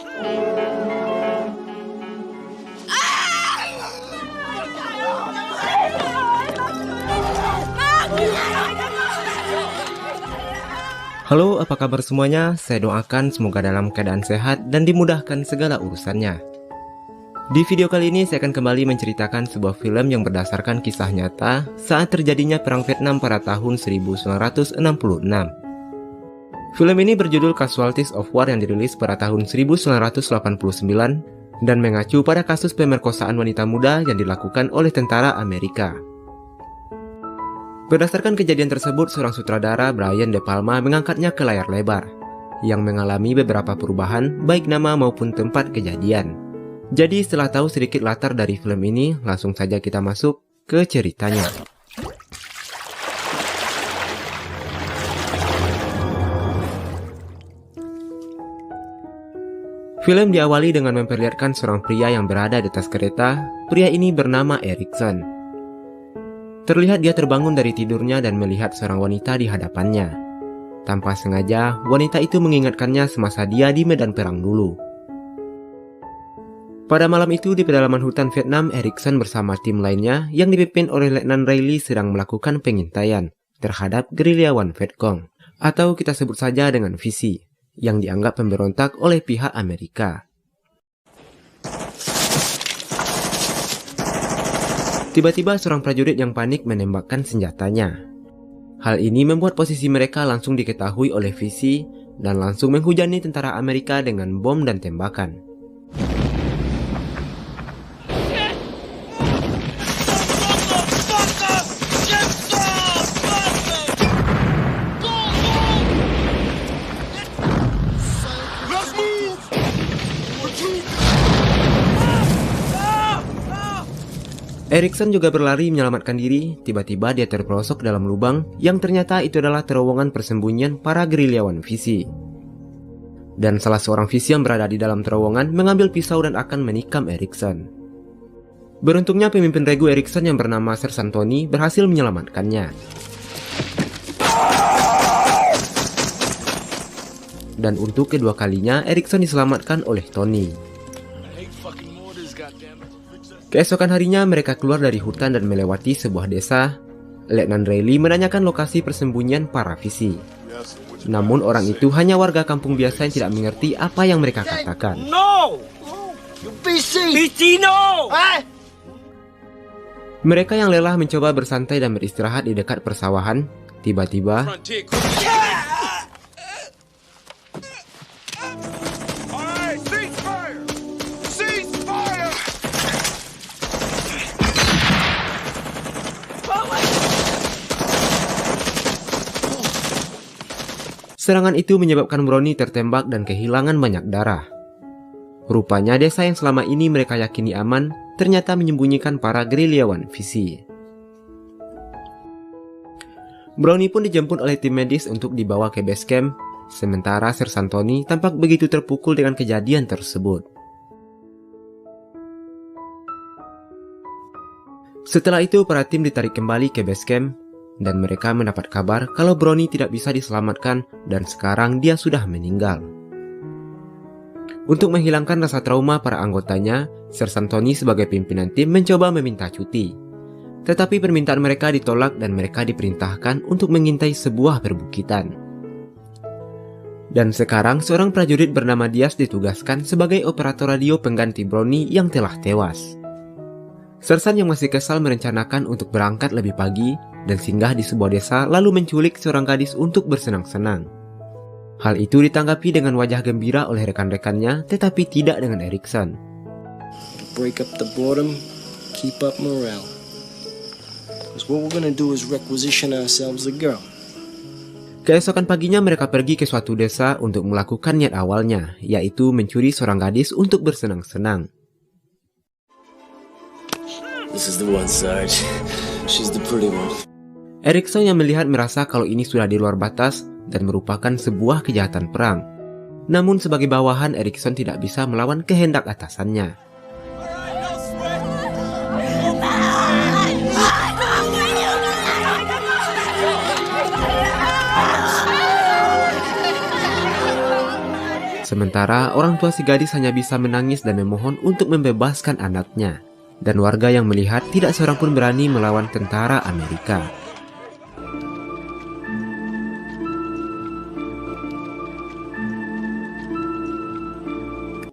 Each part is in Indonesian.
Halo, apa kabar semuanya? Saya doakan semoga dalam keadaan sehat dan dimudahkan segala urusannya. Di video kali ini saya akan kembali menceritakan sebuah film yang berdasarkan kisah nyata saat terjadinya Perang Vietnam pada tahun 1966. Film ini berjudul Casualties of War yang dirilis pada tahun 1989 dan mengacu pada kasus pemerkosaan wanita muda yang dilakukan oleh tentara Amerika. Berdasarkan kejadian tersebut, seorang sutradara, Brian De Palma, mengangkatnya ke layar lebar, yang mengalami beberapa perubahan, baik nama maupun tempat kejadian. Jadi setelah tahu sedikit latar dari film ini, langsung saja kita masuk ke ceritanya. Film diawali dengan memperlihatkan seorang pria yang berada di atas kereta. Pria ini bernama Erickson. Terlihat dia terbangun dari tidurnya dan melihat seorang wanita di hadapannya. Tanpa sengaja, wanita itu mengingatkannya semasa dia di medan perang dulu. Pada malam itu di pedalaman hutan Vietnam, Erickson bersama tim lainnya yang dipimpin oleh Letnan Riley sedang melakukan pengintaian terhadap gerilyawan Vietcong, atau kita sebut saja dengan VC, yang dianggap pemberontak oleh pihak Amerika. Tiba-tiba seorang prajurit yang panik menembakkan senjatanya. Hal ini membuat posisi mereka langsung diketahui oleh VC dan langsung menghujani tentara Amerika dengan bom dan tembakan. Erickson juga berlari menyelamatkan diri. Tiba-tiba dia terperosok dalam lubang yang ternyata itu adalah terowongan persembunyian para gerilyawan VC. Dan salah seorang VC yang berada di dalam terowongan mengambil pisau dan akan menikam Erickson. Beruntungnya pemimpin regu Erickson yang bernama Sersan Tony berhasil menyelamatkannya. Dan untuk kedua kalinya Erickson diselamatkan oleh Tony. Keesokan harinya mereka keluar dari hutan dan melewati sebuah desa. Letnan Riley menanyakan lokasi persembunyian para VC. Namun orang itu hanya warga kampung biasa yang tidak mengerti apa yang mereka katakan. Mereka yang lelah mencoba bersantai dan beristirahat di dekat persawahan. Tiba-tiba serangan itu menyebabkan Brownie tertembak dan kehilangan banyak darah. Rupanya desa yang selama ini mereka yakini aman, ternyata menyembunyikan para gerilyawan VC. Brownie pun dijemput oleh tim medis untuk dibawa ke base camp, sementara Sersan Tony tampak begitu terpukul dengan kejadian tersebut. Setelah itu para tim ditarik kembali ke base camp, dan mereka mendapat kabar kalau Brownie tidak bisa diselamatkan dan sekarang dia sudah meninggal. Untuk menghilangkan rasa trauma para anggotanya, Sersan Tony sebagai pimpinan tim mencoba meminta cuti. Tetapi permintaan mereka ditolak dan mereka diperintahkan untuk mengintai sebuah perbukitan. Dan sekarang seorang prajurit bernama Diaz ditugaskan sebagai operator radio pengganti Brownie yang telah tewas. Sersan yang masih kesal merencanakan untuk berangkat lebih pagi dan singgah di sebuah desa lalu menculik seorang gadis untuk bersenang-senang. Hal itu ditanggapi dengan wajah gembira oleh rekan-rekannya, tetapi tidak dengan Erickson. Break up the boredom, keep up morale. Because what we're gonna do is requisition ourselves a girl. Keesokan paginya mereka pergi ke suatu desa untuk melakukan niat awalnya, yaitu mencuri seorang gadis untuk bersenang-senang. This is the one, Sarge. She's the pretty one. Erickson yang melihat merasa kalau ini sudah di luar batas dan merupakan sebuah kejahatan perang. Namun sebagai bawahan, Erickson tidak bisa melawan kehendak atasannya. Sementara orang tua si gadis hanya bisa menangis dan memohon untuk membebaskan anaknya. Dan warga yang melihat tidak seorang pun berani melawan tentara Amerika.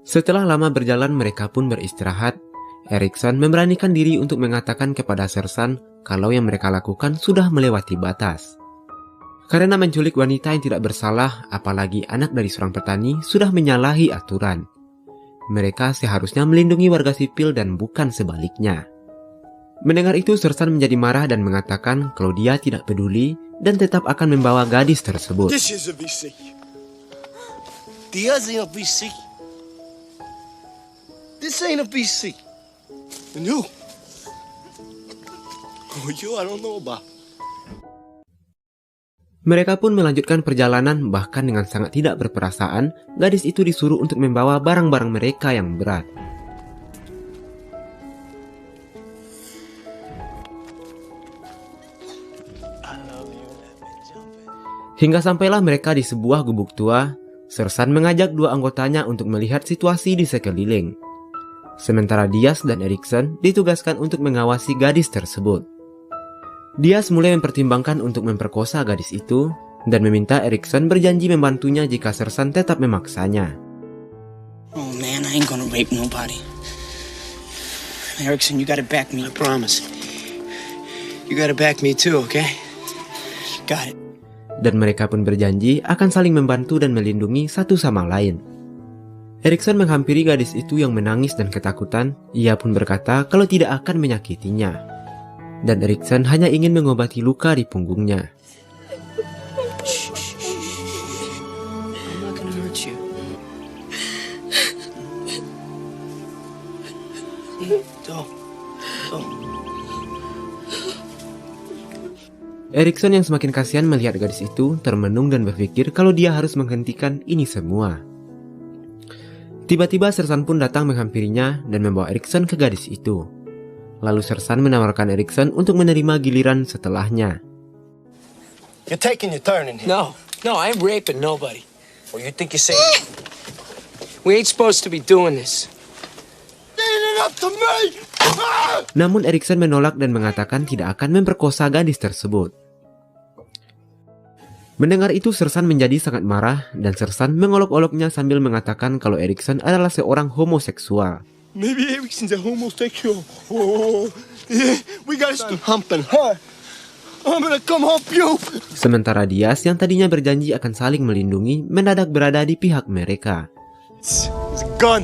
Setelah lama berjalan mereka pun beristirahat. Erikson memberanikan diri untuk mengatakan kepada Sersan kalau yang mereka lakukan sudah melewati batas. Karena menculik wanita yang tidak bersalah, apalagi anak dari seorang petani, sudah menyalahi aturan. Mereka seharusnya melindungi warga sipil dan bukan sebaliknya. Mendengar itu, Sersan menjadi marah dan mengatakan kalau dia tidak peduli dan tetap akan membawa gadis tersebut. This is a VC. Diaz ain't a VC. This ain't a VC. And you? Oh, you I don't know about. Mereka pun melanjutkan perjalanan, bahkan dengan sangat tidak berperasaan, gadis itu disuruh untuk membawa barang-barang mereka yang berat. Hingga sampailah mereka di sebuah gubuk tua. Sersan mengajak dua anggotanya untuk melihat situasi di sekeliling. Sementara Diaz dan Erikson ditugaskan untuk mengawasi gadis tersebut. Diaz mulai mempertimbangkan untuk memperkosa gadis itu dan meminta Erikson berjanji membantunya jika Sersan tetap memaksanya. Oh man, I ain't gonna rape nobody. Erikson, you gotta back me. I promise. You gotta back me too, okay? Got it. Dan mereka pun berjanji akan saling membantu dan melindungi satu sama lain. Erikson menghampiri gadis itu yang menangis dan ketakutan. Ia pun berkata kalau tidak akan menyakitinya. Dan Erikson hanya ingin mengobati luka di punggungnya. I'm not gonna hurt you. Don't. Erikson yang semakin kasihan melihat gadis itu termenung dan berpikir kalau dia harus menghentikan ini semua. Tiba-tiba Sersan pun datang menghampirinya dan membawa Erikson ke gadis itu. Lalu Sersan menawarkan Erikson untuk menerima giliran setelahnya. You're taking your turn in here. No, I ain't raping nobody. Well, you think you're saying we ain't supposed to be doing this. Leave it up to me. Namun Erikson menolak dan mengatakan tidak akan memperkosa gadis tersebut. Mendengar itu Sersan menjadi sangat marah dan Sersan mengolok-oloknya sambil mengatakan kalau Erikson adalah seorang homoseksual. Maybe Erikson's a homosexual. Oh, yeah, we gotta stop humping her. I'm gonna come hump you. Sementara Diaz yang tadinya berjanji akan saling melindungi mendadak berada di pihak mereka. It's a gun.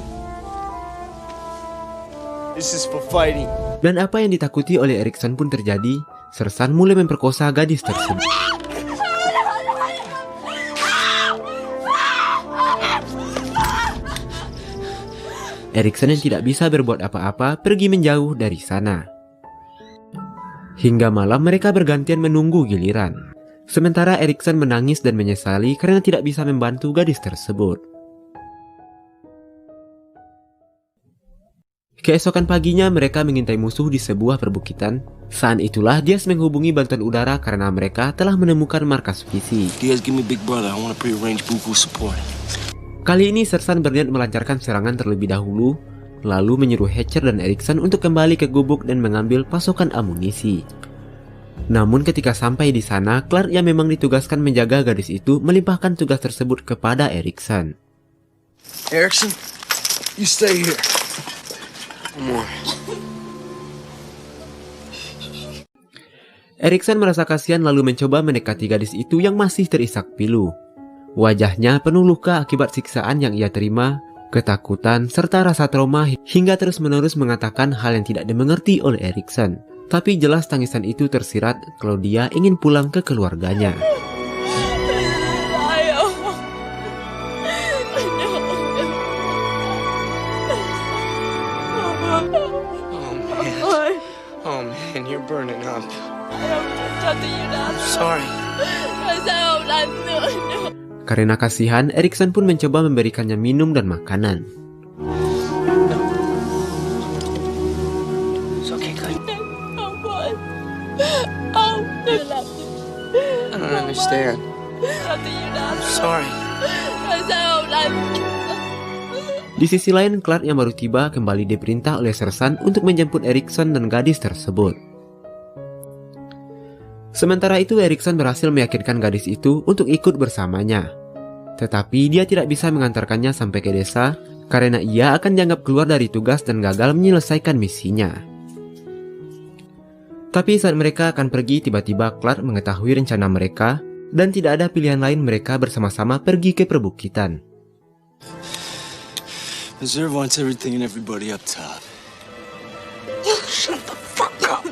This is for fighting. Dan apa yang ditakuti oleh Erikson pun terjadi. Sersan mulai memperkosa gadis tersebut. Erikson yang tidak bisa berbuat apa-apa pergi menjauh dari sana. Hingga malam mereka bergantian menunggu giliran. Sementara Erikson menangis dan menyesali karena tidak bisa membantu gadis tersebut. Keesokan paginya mereka mengintai musuh di sebuah perbukitan. Saat itulah Diaz menghubungi bantuan udara karena mereka telah menemukan markas visi. Diaz, give me big brother. I want to prearrange buku support. Kali ini Sersan berniat melancarkan serangan terlebih dahulu, lalu menyuruh Hatcher dan Erikson untuk kembali ke gubuk dan mengambil pasokan amunisi. Namun ketika sampai di sana, Clark yang memang ditugaskan menjaga gadis itu melimpahkan tugas tersebut kepada Erikson. Erikson, you stay here. One more. Erikson merasa kasihan lalu mencoba mendekati gadis itu yang masih terisak pilu. Wajahnya penuh luka akibat siksaan yang ia terima, ketakutan, serta rasa trauma hingga terus-menerus mengatakan hal yang tidak dimengerti oleh Erikson. Tapi jelas tangisan itu tersirat kalau dia ingin pulang ke keluarganya. Oh man, you're burning up. I'm sorry. Karena kasihan, Erikson pun mencoba memberikannya minum dan makanan. It's okay, good. I don't understand. I'm sorry. Di sisi lain, Clark yang baru tiba kembali diperintah oleh Sersan untuk menjemput Erikson dan gadis tersebut. Sementara itu, Erikson berhasil meyakinkan gadis itu untuk ikut bersamanya. Tetapi dia tidak bisa mengantarkannya sampai ke desa karena ia akan dianggap keluar dari tugas dan gagal menyelesaikan misinya. Tapi saat mereka akan pergi, tiba-tiba Clark mengetahui rencana mereka dan tidak ada pilihan lain mereka bersama-sama pergi ke perbukitan. Reserve wants everything and everybody up top. You shut the fuck up.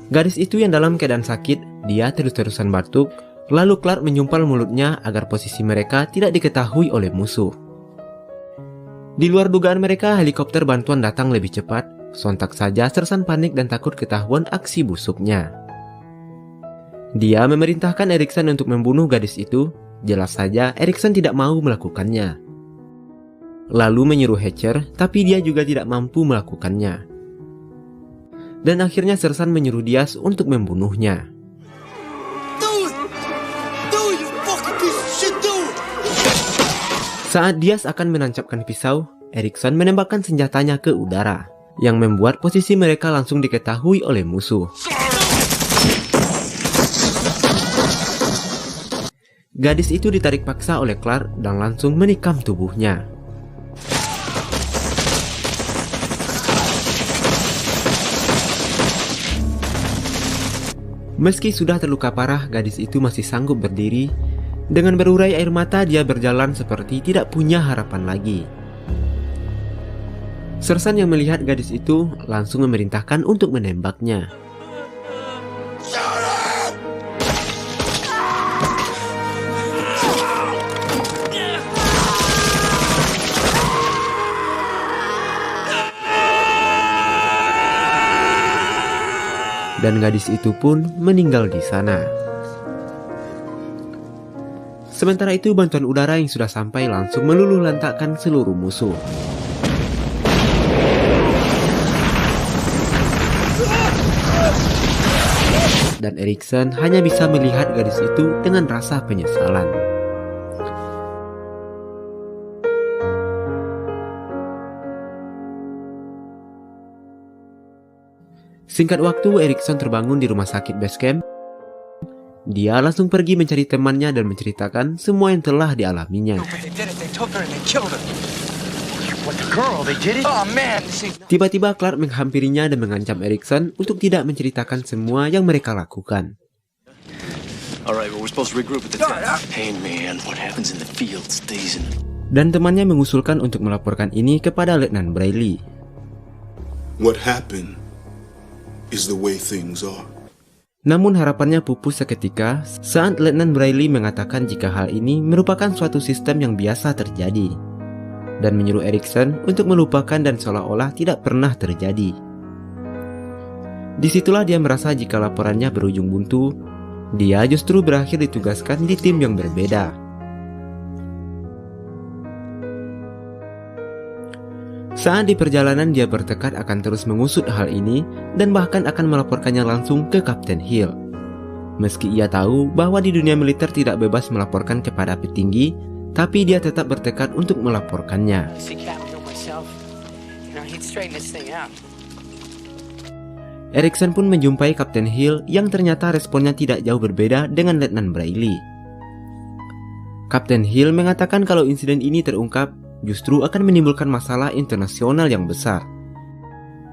Gadis itu yang dalam keadaan sakit, dia terus-terusan batuk, lalu Clark menyumpal mulutnya agar posisi mereka tidak diketahui oleh musuh. Di luar dugaan mereka, helikopter bantuan datang lebih cepat. Sontak saja Sersan panik dan takut ketahuan aksi busuknya. Dia memerintahkan Erikson untuk membunuh gadis itu. Jelas saja Erikson tidak mau melakukannya. Lalu menyuruh Hatcher, tapi dia juga tidak mampu melakukannya. Dan akhirnya Sersan menyuruh Diaz untuk membunuhnya. Saat Diaz akan menancapkan pisau, Erikson menembakkan senjatanya ke udara, yang membuat posisi mereka langsung diketahui oleh musuh. Gadis itu ditarik paksa oleh Clark dan langsung menikam tubuhnya. Meski sudah terluka parah, gadis itu masih sanggup berdiri. Dengan berurai air mata, dia berjalan seperti tidak punya harapan lagi. Sersan yang melihat gadis itu langsung memerintahkan untuk menembaknya. Dan gadis itu pun meninggal di sana. Sementara itu, bantuan udara yang sudah sampai langsung meluluhlantakkan seluruh musuh. Dan Erikson hanya bisa melihat gadis itu dengan rasa penyesalan. Singkat waktu, Erikson terbangun di rumah sakit base camp. Dia langsung pergi mencari temannya dan menceritakan semua yang telah dialaminya. Tiba-tiba Clark menghampirinya dan mengancam Erikson untuk tidak menceritakan semua yang mereka lakukan. Dan temannya mengusulkan untuk melaporkan ini kepada Letnan Bradley. What happened is the way things are. Namun harapannya pupus seketika saat Letnan Bradley mengatakan jika hal ini merupakan suatu sistem yang biasa terjadi, dan menyuruh Erikson untuk melupakan dan seolah-olah tidak pernah terjadi. Disitulah dia merasa jika laporannya berujung buntu, dia justru berakhir ditugaskan di tim yang berbeda. Saat di perjalanan, dia bertekad akan terus mengusut hal ini dan bahkan akan melaporkannya langsung ke Kapten Hill. Meski ia tahu bahwa di dunia militer tidak bebas melaporkan kepada petinggi, tapi dia tetap bertekad untuk melaporkannya. Erikson pun menjumpai Kapten Hill yang ternyata responnya tidak jauh berbeda dengan Letnan Bradley. Kapten Hill mengatakan kalau insiden ini terungkap, justru akan menimbulkan masalah internasional yang besar.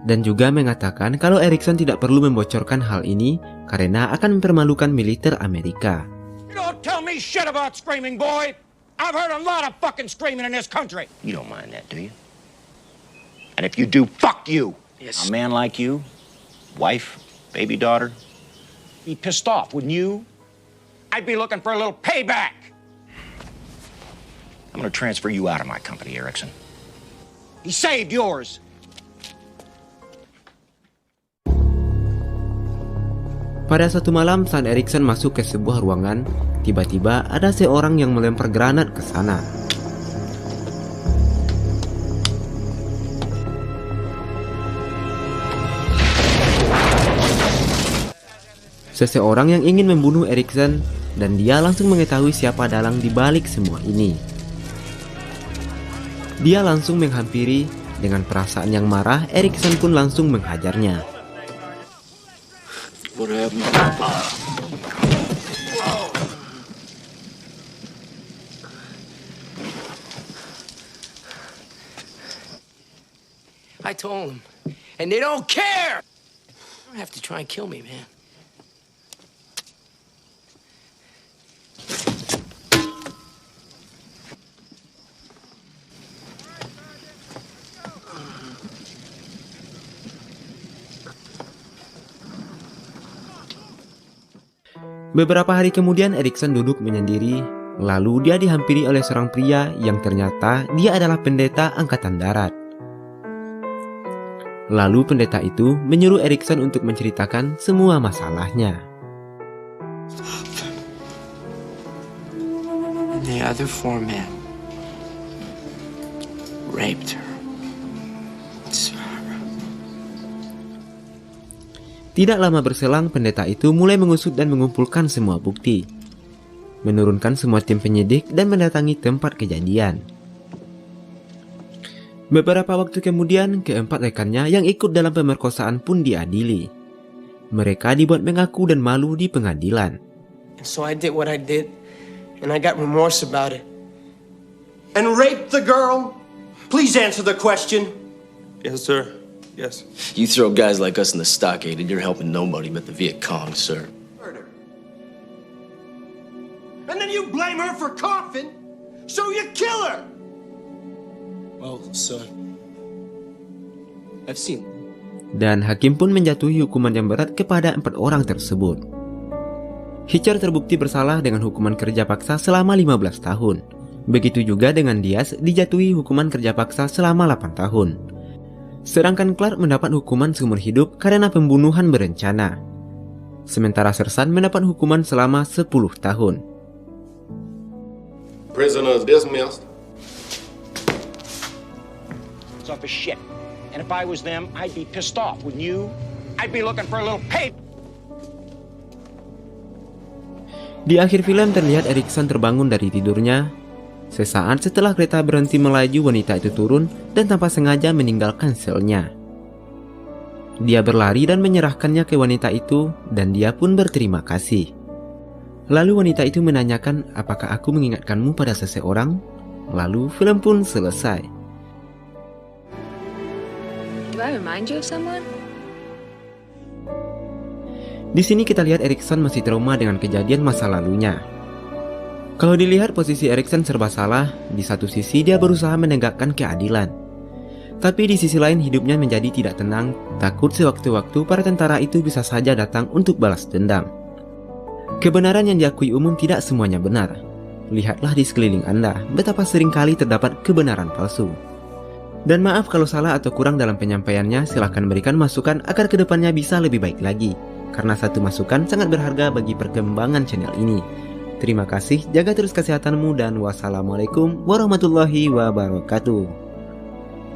Dan juga mengatakan kalau Erikson tidak perlu membocorkan hal ini karena akan mempermalukan militer Amerika. You don't tell me shit about screaming, boy. I've heard a lot of fucking screaming in this country. You don't mind that, do you? And if you do, fuck you. Yes. A man like you, wife, baby daughter. Be pissed off, wouldn't you? I'd be looking for a little payback. I'm going to transfer you out of my company, Erikson. He saved yours. Pada suatu malam saat Erikson masuk ke sebuah ruangan, tiba-tiba ada seorang yang melempar granat ke sana. Seseorang yang ingin membunuh Erikson, dan dia langsung mengetahui siapa dalang di balik semua ini. Dia langsung menghampiri. Dengan perasaan yang marah, Erikson pun langsung menghajarnya. What happened? I told them, and they don't care. You don't have to try and kill me, man. Beberapa hari kemudian Erikson duduk menyendiri, lalu dia dihampiri oleh seorang pria yang ternyata dia adalah pendeta angkatan darat. Lalu pendeta itu menyuruh Erikson untuk menceritakan semua masalahnya. And the other 4 men raped her. Tidak lama berselang, pendeta itu mulai mengusut dan mengumpulkan semua bukti, menurunkan semua tim penyidik dan mendatangi tempat kejadian. Beberapa waktu kemudian, keempat rekannya yang ikut dalam pemerkosaan pun diadili. Mereka dibuat mengaku dan malu di pengadilan. So I did what I did, and I got remorse about it. And raped the girl? Please answer the question. Yes, sir. Yes. You throw guys like us in the stockade and you're helping nobody but the Viet Cong, sir. Murder. And then you blame her for coughing, so you kill her! Well, sir, I've seen. Dan hakim pun menjatuhi hukuman yang berat kepada 4 orang tersebut. Hitcher terbukti bersalah dengan hukuman kerja paksa selama 15 tahun. Begitu juga dengan Diaz dijatuhi hukuman kerja paksa selama 8 tahun. Sedangkan Clark mendapat hukuman seumur hidup karena pembunuhan berencana. Sementara Sersan mendapat hukuman selama 10 tahun. Prisoners dismissed. It's off his shit. And if I was them, I'd be pissed off, wouldn't you? I'd be looking for a little pay. Di akhir film terlihat Erikson terbangun dari tidurnya. Sesaat setelah kereta berhenti melaju, wanita itu turun dan tanpa sengaja meninggalkan selnya. Dia berlari dan menyerahkannya ke wanita itu dan dia pun berterima kasih. Lalu wanita itu menanyakan, apakah aku mengingatkanmu pada seseorang? Lalu film pun selesai. Do I remind you of someone? Di sini kita lihat Erikson masih trauma dengan kejadian masa lalunya. Kalau dilihat posisi Erikson serba salah, di satu sisi dia berusaha menegakkan keadilan. Tapi di sisi lain hidupnya menjadi tidak tenang, takut sewaktu-waktu para tentara itu bisa saja datang untuk balas dendam. Kebenaran yang diakui umum tidak semuanya benar. Lihatlah di sekeliling Anda, betapa seringkali terdapat kebenaran palsu. Dan maaf kalau salah atau kurang dalam penyampaiannya, silahkan berikan masukan agar kedepannya bisa lebih baik lagi. Karena satu masukan sangat berharga bagi perkembangan channel ini. Terima kasih, jaga terus kesehatanmu dan wassalamualaikum warahmatullahi wabarakatuh.